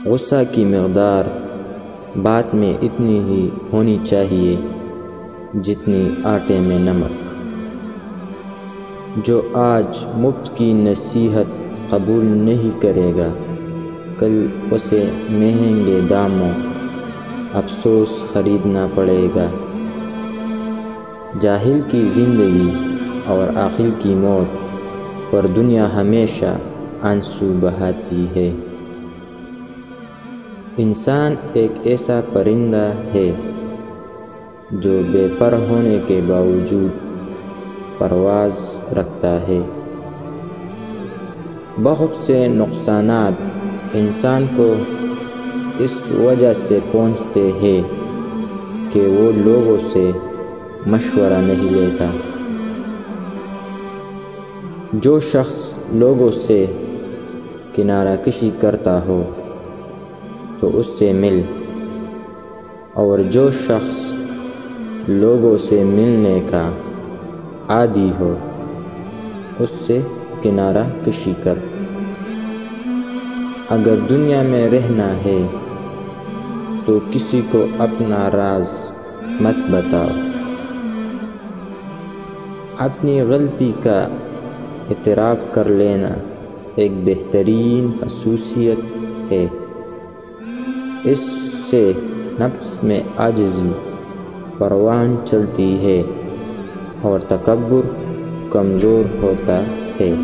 غصہ کی مقدار بات میں اتنی ہی ہونی چاہیے جتنی آٹے میں نمک۔ جو آج مفت کی نصیحت قبول نہیں کرے گا، کل اسے مہنگے داموں افسوس خریدنا پڑے گا۔ جاہل کی زندگی اور عاقل کی موت پر دنیا ہمیشہ آنسو بہاتی ہے۔ انسان ایک ایسا پرندہ ہے جو بے پر ہونے کے باوجود پرواز رکھتا ہے۔ بہت سے نقصانات انسان کو اس وجہ سے پہنچتے ہیں کہ وہ لوگوں سے مشورہ نہیں لیتا۔ جو شخص لوگوں سے کنارہ کشی کرتا ہو تو اس سے مل، اور جو شخص لوگوں سے ملنے کا عادی ہو اس سے کنارہ کشی کر۔ اگر دنیا میں رہنا ہے تو کسی کو اپنا راز مت بتاؤ۔ اپنی غلطی کا اعتراف کر لینا ایک بہترین خصوصیت ہے۔ اس سے نفس میں عاجزی پروان چڑھتی ہے اور تکبر کمزور ہوتا ہے۔